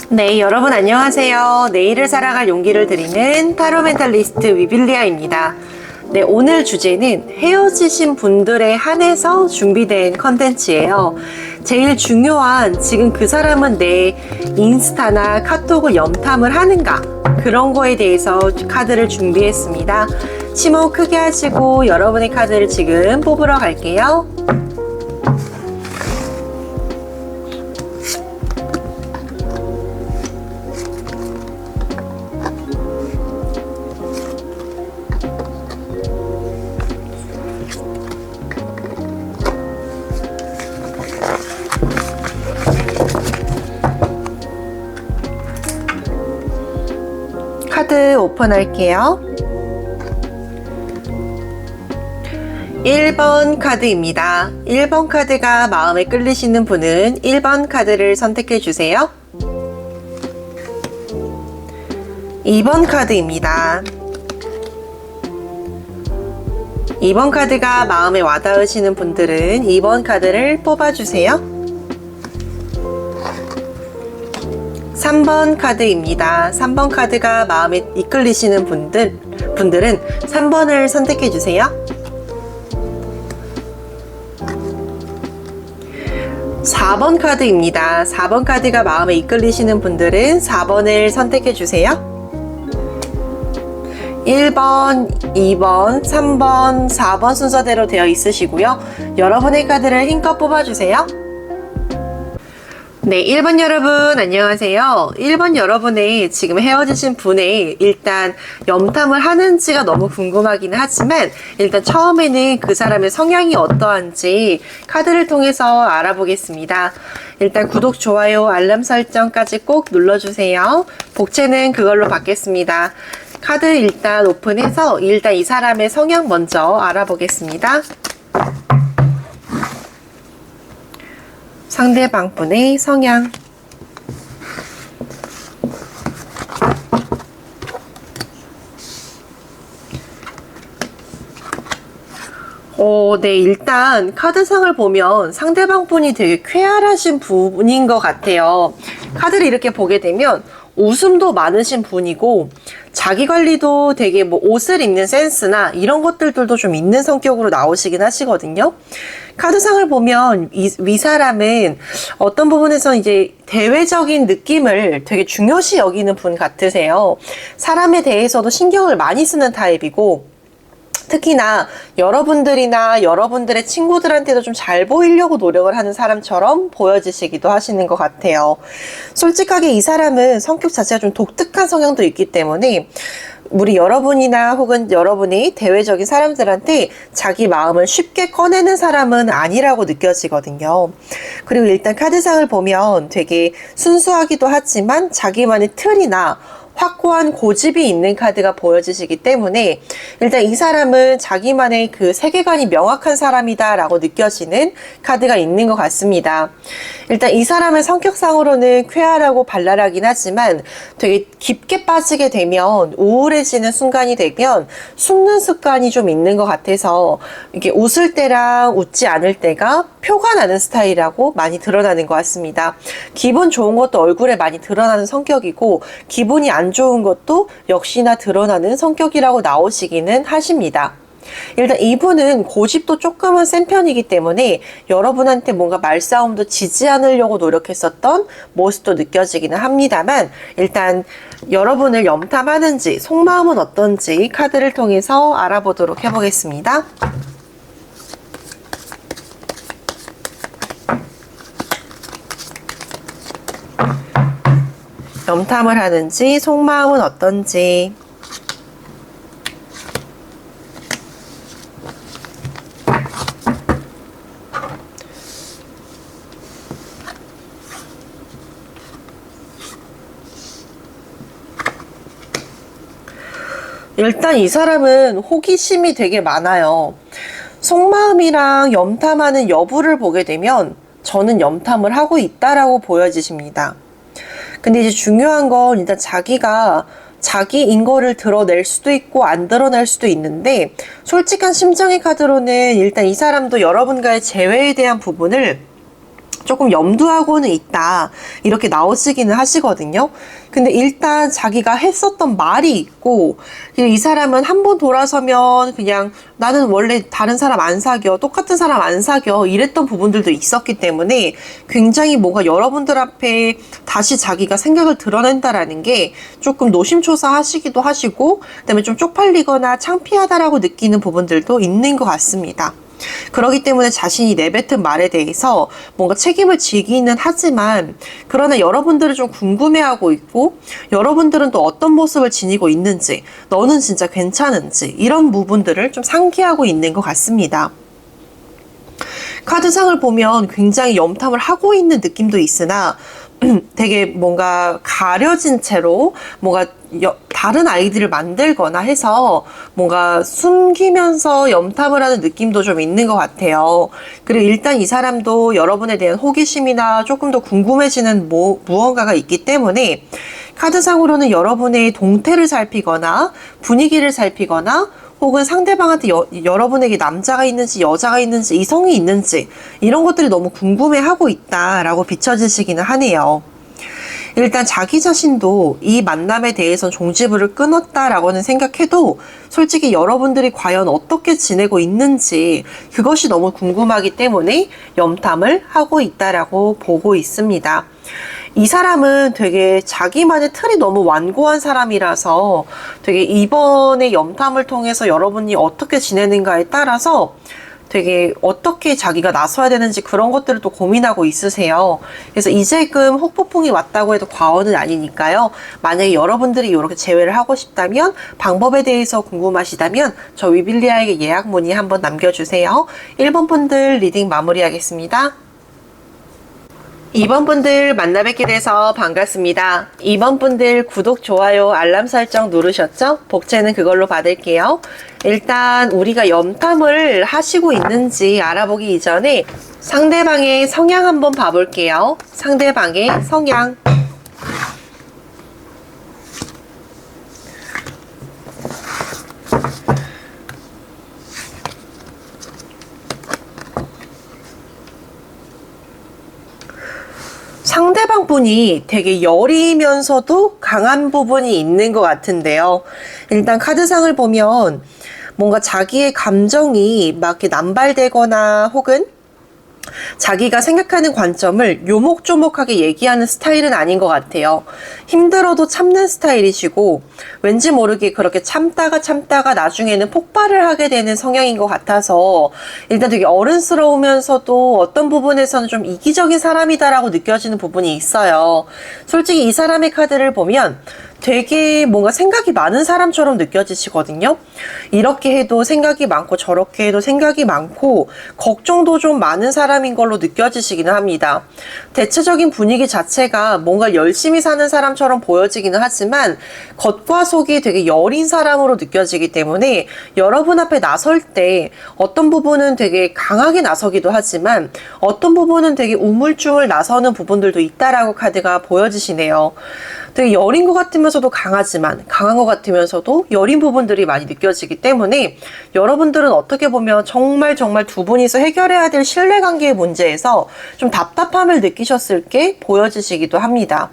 네, 여러분 안녕하세요. 내일을 살아갈 용기를 드리는 타로 멘탈리스트 위빌리아입니다. 네, 오늘 주제는 헤어지신 분들에 한해서 준비된 컨텐츠예요. 제일 중요한 지금 그 사람은 내 인스타나 카톡을 염탐을 하는가, 그런 거에 대해서 카드를 준비했습니다. 심호흡 크게 하시고 여러분의 카드를 지금 뽑으러 갈게요. 카드 오픈할게요. 1번 카드입니다. 1번 카드가 마음에 끌리시는 분은 1번 카드를 선택해 주세요. 2번 카드입니다. 2번 카드가 마음에 와닿으시는 분들은 2번 카드를 뽑아주세요. 3번 카드입니다. 3번 카드가 마음에 이끌리시는 분들은 3번을 선택해 주세요. 4번 카드입니다. 4번 카드가 마음에 이끌리시는 분들은 4번을 선택해 주세요. 1번, 2번, 3번, 4번 순서대로 되어 있으시고요. 여러분의 카드를 힘껏 뽑아주세요. 네, 1번 여러분 안녕하세요. 1번 여러분의 지금 헤어지신 분의 일단 염탐을 하는지가 너무 궁금하긴 하지만 일단 처음에는 그 사람의 성향이 어떠한지 카드를 통해서 알아보겠습니다. 일단 구독, 좋아요, 알람 설정까지 꼭 눌러주세요. 복채는 그걸로 받겠습니다. 카드 일단 오픈해서 일단 이 사람의 성향 먼저 알아보겠습니다. 상대방 분의 성향. 네, 일단 카드상을 보면 상대방 분이 되게 쾌활하신 분인 것 같아요. 카드를 이렇게 보게 되면 웃음도 많으신 분이고 자기관리도 되게 옷을 입는 센스나 이런 것들도 좀 있는 성격으로 나오시긴 하시거든요. 카드상을 보면 이 사람은 어떤 부분에서 이제 대외적인 느낌을 되게 중요시 여기는 분 같으세요. 사람에 대해서도 신경을 많이 쓰는 타입이고 특히나 여러분들이나 여러분들의 친구들한테도 좀 잘 보이려고 노력을 하는 사람처럼 보여지시기도 하시는 것 같아요. 솔직하게 이 사람은 성격 자체가 좀 독특한 성향도 있기 때문에 우리 여러분이나 혹은 여러분이 대외적인 사람들한테 자기 마음을 쉽게 꺼내는 사람은 아니라고 느껴지거든요. 그리고 일단 카드상을 보면 되게 순수하기도 하지만 자기만의 틀이나 확고한 고집이 있는 카드가 보여지시기 때문에 일단 이 사람은 자기만의 그 세계관이 명확한 사람이다 라고 느껴지는 카드가 있는 것 같습니다. 일단 이 사람의 성격상으로는 쾌활하고 발랄하긴 하지만 되게 깊게 빠지게 되면 우울해지는 순간이 되면 숨는 습관이 좀 있는 것 같아서 이게 웃을 때랑 웃지 않을 때가 표가 나는 스타일이라고 많이 드러나는 것 같습니다. 기분 좋은 것도 얼굴에 많이 드러나는 성격이고 기분이 안 좋은 것도 역시나 드러나는 성격이라고 나오시기는 하십니다. 일단 이분은 고집도 조금은 센 편이기 때문에 여러분한테 뭔가 말싸움도 지지 않으려고 노력했었던 모습도 느껴지기는 합니다만 일단 여러분을 염탐하는지 속마음은 어떤지 카드를 통해서 알아보도록 해보겠습니다. 염탐을 하는지 속마음은 어떤지. 일단 이 사람은 호기심이 되게 많아요. 속마음이랑 염탐하는 여부를 보게 되면 저는 염탐을 하고 있다라고 보여지십니다. 근데 이제 중요한 건 일단 자기가 자기인 거를 드러낼 수도 있고 안 드러낼 수도 있는데 솔직한 심정의 카드로는 일단 이 사람도 여러분과의 재회에 대한 부분을 조금 염두하고는 있다 이렇게 나오시기는 하시거든요. 근데 일단 자기가 했었던 말이 있고, 이 사람은 한 번 돌아서면 그냥 나는 원래 다른 사람 안 사겨, 똑같은 사람 안 사겨 이랬던 부분들도 있었기 때문에 굉장히 뭔가 여러분들 앞에 다시 자기가 생각을 드러낸다라는 게 조금 노심초사하시기도 하시고, 그다음에 좀 쪽팔리거나 창피하다라고 느끼는 부분들도 있는 것 같습니다. 그렇기 때문에 자신이 내뱉은 말에 대해서 뭔가 책임을 지기는 하지만, 그러나 여러분들은 좀 궁금해하고 있고, 여러분들은 또 어떤 모습을 지니고 있는지, 너는 진짜 괜찮은지 이런 부분들을 좀 상기하고 있는 것 같습니다. 카드상을 보면 굉장히 염탐을 하고 있는 느낌도 있으나 되게 뭔가 가려진 채로 뭔가 다른 아이들을 만들거나 해서 뭔가 숨기면서 염탐을 하는 느낌도 좀 있는 것 같아요. 그리고 일단 이 사람도 여러분에 대한 호기심이나 조금 더 궁금해지는 무언가가 있기 때문에 카드상으로는 여러분의 동태를 살피거나 분위기를 살피거나 혹은 상대방한테 여러분에게 남자가 있는지 여자가 있는지 이성이 있는지 이런 것들이 너무 궁금해하고 있다라고 비춰지시기는 하네요. 일단 자기 자신도 이 만남에 대해서 종지부를 끊었다라고는 생각해도 솔직히 여러분들이 과연 어떻게 지내고 있는지 그것이 너무 궁금하기 때문에 염탐을 하고 있다라고 보고 있습니다. 이 사람은 되게 자기만의 틀이 너무 완고한 사람이라서 되게 이번에 염탐을 통해서 여러분이 어떻게 지내는가에 따라서 되게 어떻게 자기가 나서야 되는지 그런 것들을 또 고민하고 있으세요. 그래서 이제금 혹폭풍이 왔다고 해도 과언은 아니니까요. 만약에 여러분들이 이렇게 제외를 하고 싶다면, 방법에 대해서 궁금하시다면 저 위빌리아에게 예약 문의 한번 남겨주세요. 1번 분들 리딩 마무리하겠습니다. 2번 분들 만나 뵙게 돼서 반갑습니다. 2번 분들 구독, 좋아요, 알람 설정 누르셨죠? 복채는 그걸로 받을게요. 일단 우리가 염탐을 하시고 있는지 알아보기 이전에 상대방의 성향 한번 봐볼게요. 상대방의 성향. 상대방 분이 되게 여리면서도 강한 부분이 있는 것 같은데요. 일단 카드상을 보면 뭔가 자기의 감정이 막 이렇게 남발되거나 혹은 자기가 생각하는 관점을 요목조목하게 얘기하는 스타일은 아닌 것 같아요. 힘들어도 참는 스타일이시고 왠지 모르게 그렇게 참다가 나중에는 폭발을 하게 되는 성향인 것 같아서 일단 되게 어른스러우면서도 어떤 부분에서는 좀 이기적인 사람이다라고 느껴지는 부분이 있어요. 솔직히 이 사람의 카드를 보면 되게 뭔가 생각이 많은 사람처럼 느껴지시거든요. 이렇게 해도 생각이 많고 저렇게 해도 생각이 많고 걱정도 좀 많은 사람인 걸로 느껴지시기는 합니다. 대체적인 분위기 자체가 뭔가 열심히 사는 사람처럼 보여지기는 하지만 겉과 속이 되게 여린 사람으로 느껴지기 때문에 여러분 앞에 나설 때 어떤 부분은 되게 강하게 나서기도 하지만 어떤 부분은 되게 우물쭈물 나서는 부분들도 있다라고 카드가 보여지시네요. 되게 여린 것 같으면서도 강하지만 강한 것 같으면서도 여린 부분들이 많이 느껴지기 때문에 여러분들은 어떻게 보면 정말 두 분이서 해결해야 될 신뢰관계의 문제에서 좀 답답함을 느끼셨을 게 보여지시기도 합니다.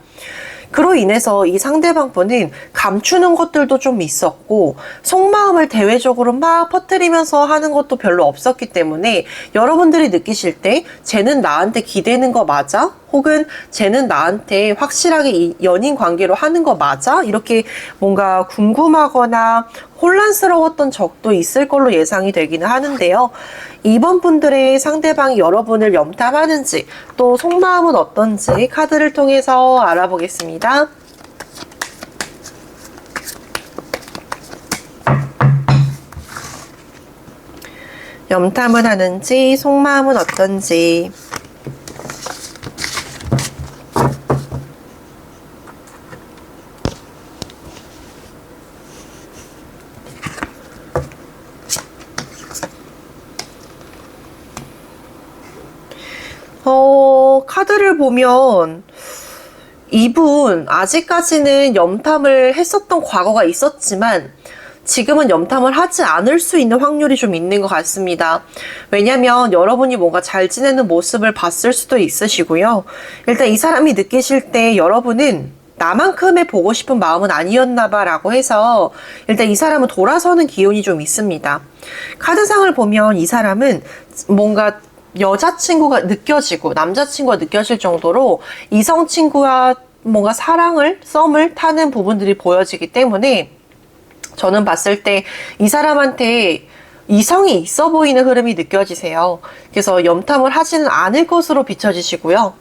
그로 인해서 이 상대방 분은 감추는 것들도 좀 있었고 속마음을 대외적으로 막 퍼뜨리면서 하는 것도 별로 없었기 때문에 여러분들이 느끼실 때 쟤는 나한테 기대는 거 맞아? 혹은 쟤는 나한테 확실하게 이 연인 관계로 하는 거 맞아? 이렇게 뭔가 궁금하거나 혼란스러웠던 적도 있을 걸로 예상이 되기는 하는데요. 이번 분들의 상대방이 여러분을 염탐하는지 또 속마음은 어떤지 카드를 통해서 알아보겠습니다. 염탐을 하는지 속마음은 어떤지. 카드를 보면 이분 아직까지는 염탐을 했었던 과거가 있었지만 지금은 염탐을 하지 않을 수 있는 확률이 좀 있는 것 같습니다. 왜냐면 여러분이 뭔가 잘 지내는 모습을 봤을 수도 있으시고요. 일단 이 사람이 느끼실 때 여러분은 나만큼의 보고 싶은 마음은 아니었나 봐 라고 해서 일단 이 사람은 돌아서는 기운이 좀 있습니다. 카드상을 보면 이 사람은 뭔가 여자친구가 느껴지고 남자친구가 느껴질 정도로 이성친구와 뭔가 썸을 타는 부분들이 보여지기 때문에 저는 봤을 때 이 사람한테 이성이 있어 보이는 흐름이 느껴지세요. 그래서 염탐을 하지는 않을 것으로 비춰지시고요.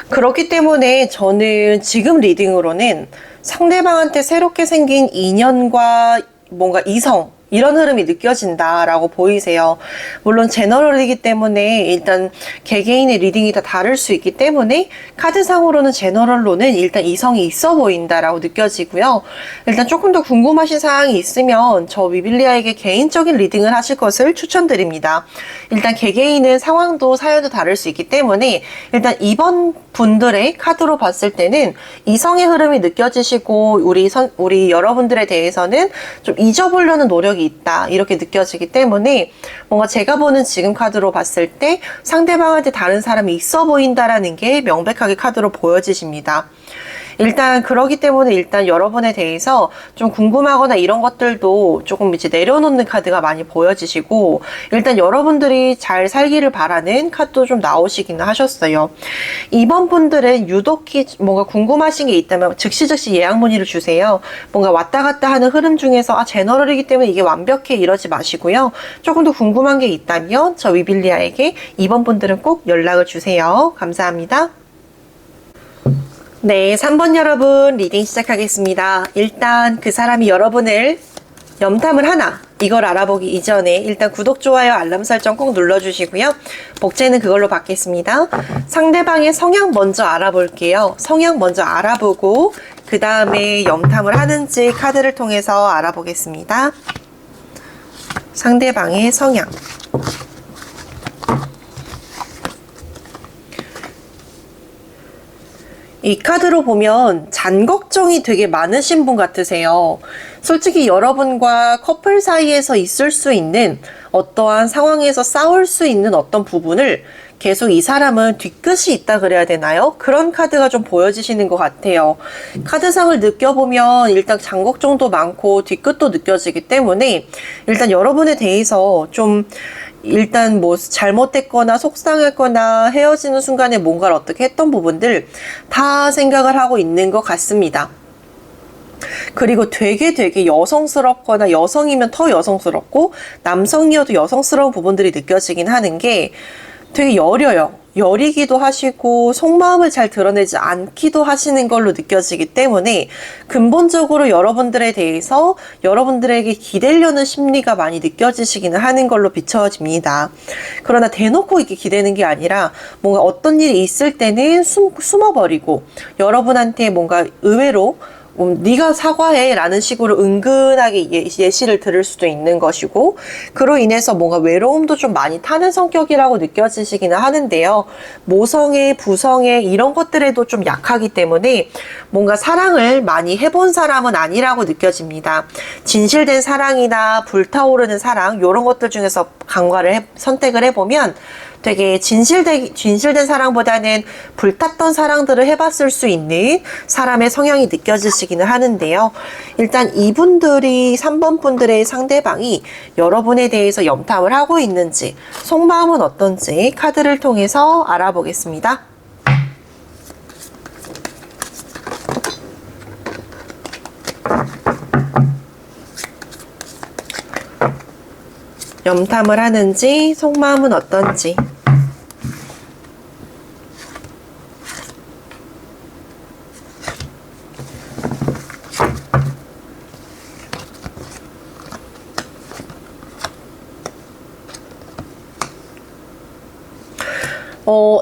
그렇기 때문에 저는 지금 리딩으로는 상대방한테 새롭게 생긴 인연과 뭔가 이성 이런 흐름이 느껴진다라고 보이세요. 물론 제너럴이기 때문에 일단 개개인의 리딩이 다 다를 수 있기 때문에 카드상으로는 제너럴로는 일단 이성이 있어 보인다라고 느껴지고요. 일단 조금 더 궁금하신 사항이 있으면 저 위빌리아에게 개인적인 리딩을 하실 것을 추천드립니다. 일단 개개인은 상황도 사연도 다를 수 있기 때문에 일단 이번 분들의 카드로 봤을 때는 이성의 흐름이 느껴지시고 우리 여러분들에 대해서는 좀 잊어보려는 노력이 있다 이렇게 느껴지기 때문에 뭔가 제가 보는 지금 카드로 봤을 때 상대방한테 다른 사람이 있어 보인다라는 게 명백하게 카드로 보여지십니다. 일단 그러기 때문에 일단 여러분에 대해서 좀 궁금하거나 이런 것들도 조금 이제 내려놓는 카드가 많이 보여지시고 일단 여러분들이 잘 살기를 바라는 카드도 좀 나오시기는 하셨어요. 이번 분들은 유독히 뭔가 궁금하신 게 있다면 즉시 예약 문의를 주세요. 뭔가 왔다 갔다 하는 흐름 중에서 제너럴이기 때문에 이게 완벽해 이러지 마시고요. 조금 더 궁금한 게 있다면 저 위빌리아에게 이번 분들은 꼭 연락을 주세요. 감사합니다. 네, 3번 여러분 리딩 시작하겠습니다. 일단 그 사람이 여러분을 염탐을 하나 이걸 알아보기 이전에 일단 구독, 좋아요, 알람 설정 꼭 눌러주시고요. 복제는 그걸로 받겠습니다. 상대방의 성향 먼저 알아볼게요. 성향 먼저 알아보고 그 다음에 염탐을 하는지 카드를 통해서 알아보겠습니다. 상대방의 성향. 이 카드로 보면 잔걱정이 되게 많으신 분 같으세요. 솔직히 여러분과 커플 사이에서 있을 수 있는 어떠한 상황에서 싸울 수 있는 어떤 부분을 계속 이 사람은 뒤끝이 있다 그래야 되나요? 그런 카드가 좀 보여지시는 것 같아요. 카드상을 느껴보면 일단 잔걱정도 많고 뒤끝도 느껴지기 때문에 일단 여러분에 대해서 좀 일단 뭐 잘못됐거나 속상했거나 헤어지는 순간에 뭔가를 어떻게 했던 부분들 다 생각을 하고 있는 것 같습니다. 그리고 되게 여성스럽거나 여성이면 더 여성스럽고 남성이어도 여성스러운 부분들이 느껴지긴 하는 게 되게 여려요. 여리기도 하시고 속마음을 잘 드러내지 않기도 하시는 걸로 느껴지기 때문에 근본적으로 여러분들에 대해서 여러분들에게 기대려는 심리가 많이 느껴지시기는 하는 걸로 비춰집니다. 그러나 대놓고 이렇게 기대는 게 아니라 뭔가 어떤 일이 있을 때는 숨어버리고 여러분한테 뭔가 의외로 네가 사과해 라는 식으로 은근하게 예시를 들을 수도 있는 것이고 그로 인해서 뭔가 외로움도 좀 많이 타는 성격이라고 느껴지시기는 하는데요. 모성애, 부성애 이런 것들에도 좀 약하기 때문에 뭔가 사랑을 많이 해본 사람은 아니라고 느껴집니다. 진실된 사랑이나 불타오르는 사랑 이런 것들 중에서 선택을 해보면 되게 진실된 사랑보다는 불탔던 사랑들을 해봤을 수 있는 사람의 성향이 느껴지시기는 하는데요. 일단 이분들이 3번 분들의 상대방이 여러분에 대해서 염탐을 하고 있는지 속마음은 어떤지 카드를 통해서 알아보겠습니다. 염탐을 하는지 속마음은 어떤지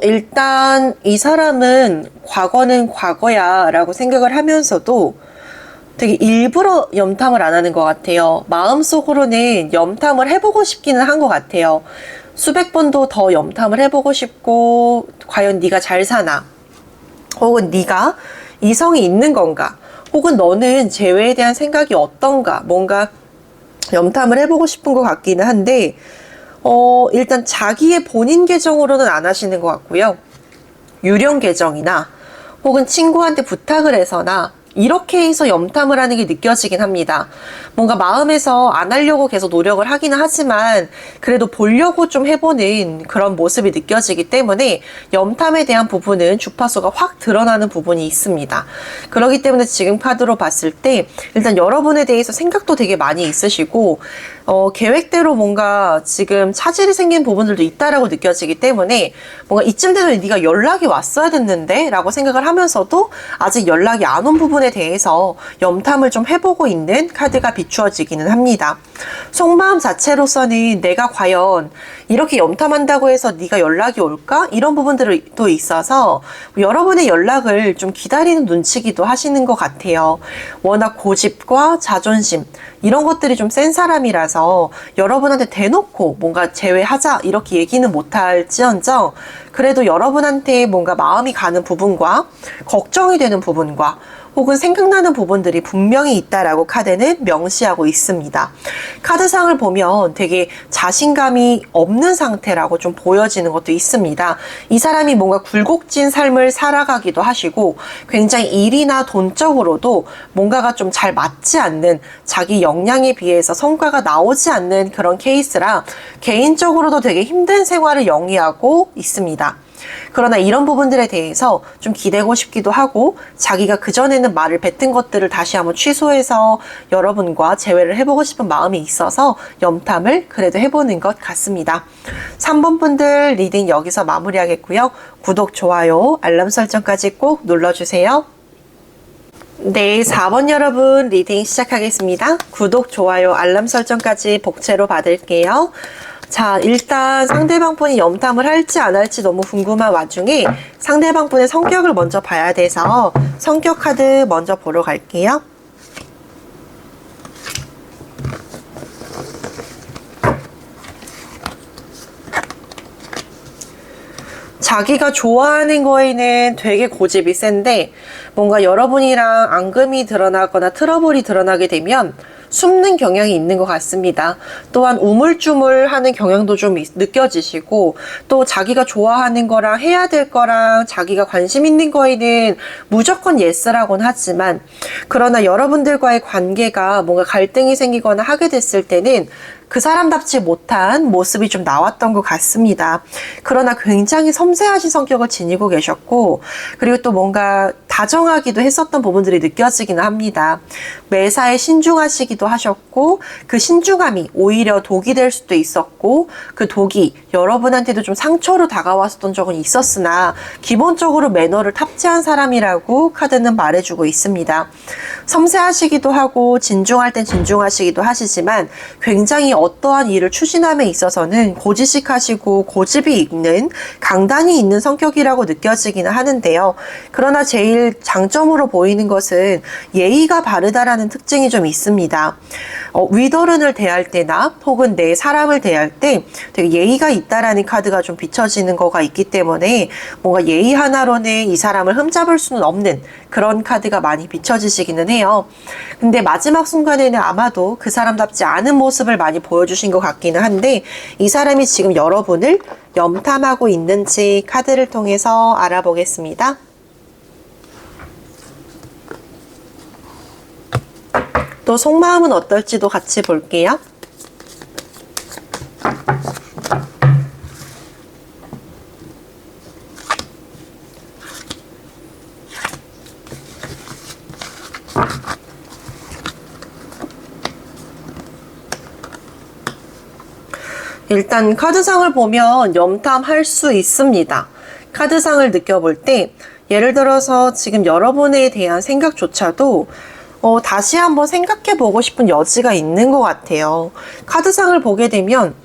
일단 이 사람은 과거는 과거야 라고 생각을 하면서도 되게 일부러 염탐을 안 하는 것 같아요. 마음속으로는 염탐을 해보고 싶기는 한 것 같아요. 수백 번도 더 염탐을 해보고 싶고 과연 네가 잘 사나? 혹은 네가 이성이 있는 건가? 혹은 너는 재회에 대한 생각이 어떤가, 뭔가 염탐을 해보고 싶은 것 같기는 한데 일단 자기의 본인 계정으로는 안 하시는 것 같고요. 유령 계정이나 혹은 친구한테 부탁을 해서나 이렇게 해서 염탐을 하는 게 느껴지긴 합니다. 뭔가 마음에서 안 하려고 계속 노력을 하기는 하지만 그래도 보려고 좀 해보는 그런 모습이 느껴지기 때문에 염탐에 대한 부분은 주파수가 확 드러나는 부분이 있습니다. 그렇기 때문에 지금 카드로 봤을 때 일단 여러분에 대해서 생각도 되게 많이 있으시고 계획대로 뭔가 지금 차질이 생긴 부분들도 있다라고 느껴지기 때문에 뭔가 이쯤 되면 네가 연락이 왔어야 됐는데 라고 생각을 하면서도 아직 연락이 안 온 부분에 대해서 염탐을 좀 해보고 있는 카드가 비추어지기는 합니다. 속마음 자체로서는 내가 과연 이렇게 염탐한다고 해서 네가 연락이 올까? 이런 부분들도 있어서 여러분의 연락을 좀 기다리는 눈치기도 하시는 것 같아요. 워낙 고집과 자존심 이런 것들이 좀 센 사람이라서 여러분한테 대놓고 뭔가 재회하자 이렇게 얘기는 못할지언정 그래도 여러분한테 뭔가 마음이 가는 부분과 걱정이 되는 부분과 혹은 생각나는 부분들이 분명히 있다라고 카드는 명시하고 있습니다. 카드상을 보면 되게 자신감이 없는 상태라고 좀 보여지는 것도 있습니다. 이 사람이 뭔가 굴곡진 삶을 살아가기도 하시고 굉장히 일이나 돈적으로도 뭔가가 좀 잘 맞지 않는 자기 역량에 비해서 성과가 나오지 않는 그런 케이스라 개인적으로도 되게 힘든 생활을 영위하고 있습니다. 그러나 이런 부분들에 대해서 좀 기대고 싶기도 하고 자기가 그전에는 말을 뱉은 것들을 다시 한번 취소해서 여러분과 재회를 해보고 싶은 마음이 있어서 염탐을 그래도 해보는 것 같습니다. 3번 분들 리딩 여기서 마무리하겠고요. 구독, 좋아요, 알람 설정까지 꼭 눌러주세요. 네, 4번 여러분 리딩 시작하겠습니다. 구독, 좋아요, 알람 설정까지 복채로 받을게요. 자, 일단 상대방 분이 염탐을 할지 안 할지 너무 궁금한 와중에 상대방 분의 성격을 먼저 봐야 돼서 성격 카드 먼저 보러 갈게요. 자기가 좋아하는 거에는 되게 고집이 센데 뭔가 여러분이랑 앙금이 드러나거나 트러블이 드러나게 되면 숨는 경향이 있는 것 같습니다. 또한 우물쭈물하는 경향도 좀 느껴지시고 또 자기가 좋아하는 거랑 해야 될 거랑 자기가 관심 있는 거에는 무조건 예스라고는 하지만 그러나 여러분들과의 관계가 뭔가 갈등이 생기거나 하게 됐을 때는 그 사람답지 못한 모습이 좀 나왔던 것 같습니다. 그러나 굉장히 섬세하신 성격을 지니고 계셨고 그리고 또 뭔가 다정하기도 했었던 부분들이 느껴지기는 합니다. 매사에 신중하시기도 하셨고 그 신중함이 오히려 독이 될 수도 있었고 그 독이 여러분한테도 좀 상처로 다가왔었던 적은 있었으나 기본적으로 매너를 탑재한 사람이라고 카드는 말해주고 있습니다. 섬세하시기도 하고 진중할 땐 진중하시기도 하시지만 굉장히 어떠한 일을 추진함에 있어서는 고지식하시고 고집이 있는 강단이 있는 성격이라고 느껴지기는 하는데요. 그러나 제일 장점으로 보이는 것은 예의가 바르다라는 특징이 좀 있습니다. 위더른을 대할 때나 혹은 내 사람을 대할 때 되게 예의가 있다라는 카드가 좀 비춰지는 거가 있기 때문에 뭔가 예의 하나로는 이 사람을 흠잡을 수는 없는 그런 카드가 많이 비춰지시기는 해요. 근데 마지막 순간에는 아마도 그 사람답지 않은 모습을 많이 보여주신 것 같기는 한데 이 사람이 지금 여러분을 염탐하고 있는지 카드를 통해서 알아보겠습니다. 또 속마음은 어떨지도 같이 볼게요. 일단 카드상을 보면 염탐할 수 있습니다. 카드상을 느껴볼 때 예를 들어서 지금 여러분에 대한 생각조차도 다시 한번 생각해 보고 싶은 여지가 있는 것 같아요. 카드상을 보게 되면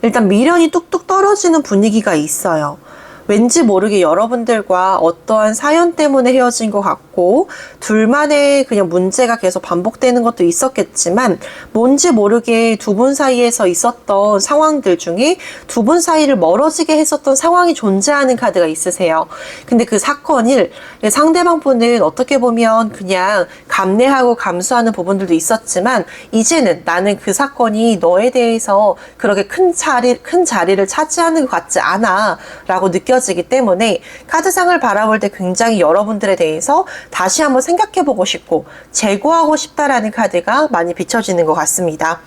일단 미련이 뚝뚝 떨어지는 분위기가 있어요. 왠지 모르게 여러분들과 어떠한 사연 때문에 헤어진 것 같고 둘만의 그냥 문제가 계속 반복되는 것도 있었겠지만 뭔지 모르게 두 분 사이에서 있었던 상황들 중에 두 분 사이를 멀어지게 했었던 상황이 존재하는 카드가 있으세요. 근데 그 사건을 상대방 분은 어떻게 보면 그냥 감내하고 감수하는 부분들도 있었지만 이제는 나는 그 사건이 너에 대해서 그렇게 큰 자리를 차지하는 것 같지 않아 라고 느껴지기 때문에 카드상을 바라볼 때 굉장히 여러분들에 대해서 다시 한번 생각해보고 싶고 재고하고 싶다라는 카드가 많이 비춰지는 것 같습니다.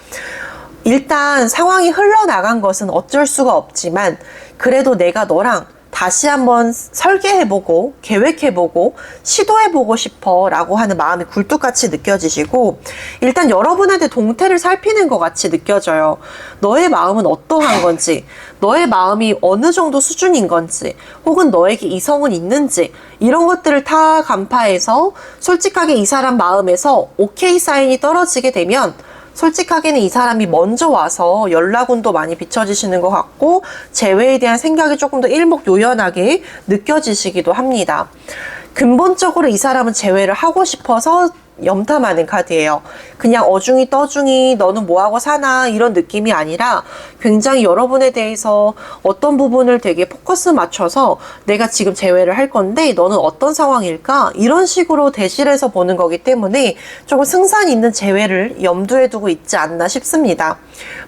일단 상황이 흘러나간 것은 어쩔 수가 없지만 그래도 내가 너랑 다시 한번 설계해보고 계획해보고 시도해보고 싶어 라고 하는 마음이 굴뚝같이 느껴지시고 일단 여러분한테 동태를 살피는 것 같이 느껴져요. 너의 마음은 어떠한 건지, 너의 마음이 어느 정도 수준인 건지, 혹은 너에게 이성은 있는지 이런 것들을 다 간파해서 솔직하게 이 사람 마음에서 오케이 사인이 떨어지게 되면 솔직하게는 이 사람이 먼저 와서 연락운도 많이 비춰지시는 것 같고 재회에 대한 생각이 조금 더 일목요연하게 느껴지시기도 합니다. 근본적으로 이 사람은 재회를 하고 싶어서 염탐하는 카드예요. 그냥 어중이 떠중이 너는 뭐하고 사나 이런 느낌이 아니라 굉장히 여러분에 대해서 어떤 부분을 되게 포커스 맞춰서 내가 지금 재회를 할 건데 너는 어떤 상황일까? 이런 식으로 대실해서 보는 거기 때문에 조금 승산 있는 재회를 염두에 두고 있지 않나 싶습니다.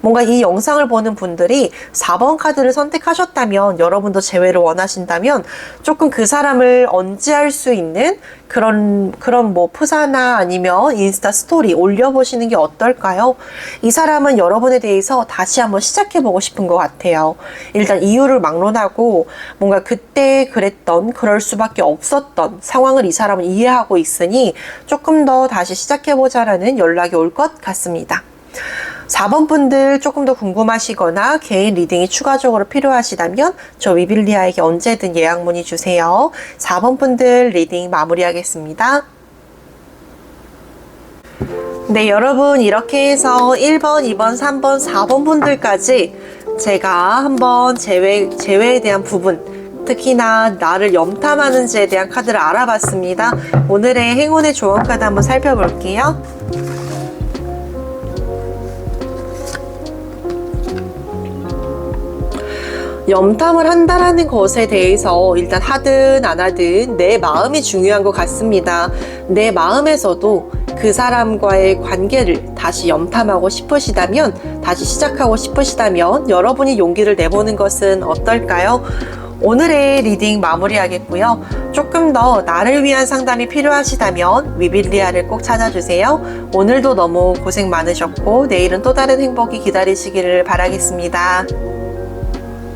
뭔가 이 영상을 보는 분들이 4번 카드를 선택하셨다면 여러분도 재회를 원하신다면 조금 그 사람을 언지할 수 있는 그런 뭐 프사나 아니면 인스타 스토리 올려보시는 게 어떨까요? 이 사람은 여러분에 대해서 다시 한번 시작해보고 싶은 것 같아요. 일단 이유를 막론하고 뭔가 그때 그랬던 그럴 수밖에 없었던 상황을 이 사람은 이해하고 있으니 조금 더 다시 시작해보자라는 연락이 올 것 같습니다. 4번 분들 조금 더 궁금하시거나 개인 리딩이 추가적으로 필요하시다면 저 위빌리아에게 언제든 예약 문의 주세요. 4번 분들 리딩 마무리하겠습니다. 네, 여러분 이렇게 해서 1번, 2번, 3번, 4번 분들까지 제가 한번 재회에 대한 부분 특히나 나를 염탐하는지에 대한 카드를 알아봤습니다. 오늘의 행운의 조언 카드 한번 살펴볼게요. 염탐을 한다라는 것에 대해서 일단 하든 안 하든 내 마음이 중요한 것 같습니다. 내 마음에서도 그 사람과의 관계를 다시 염탐하고 싶으시다면, 다시 시작하고 싶으시다면 여러분이 용기를 내보는 것은 어떨까요? 오늘의 리딩 마무리하겠고요. 조금 더 나를 위한 상담이 필요하시다면 위빌리아를 꼭 찾아주세요. 오늘도 너무 고생 많으셨고 내일은 또 다른 행복이 기다리시기를 바라겠습니다.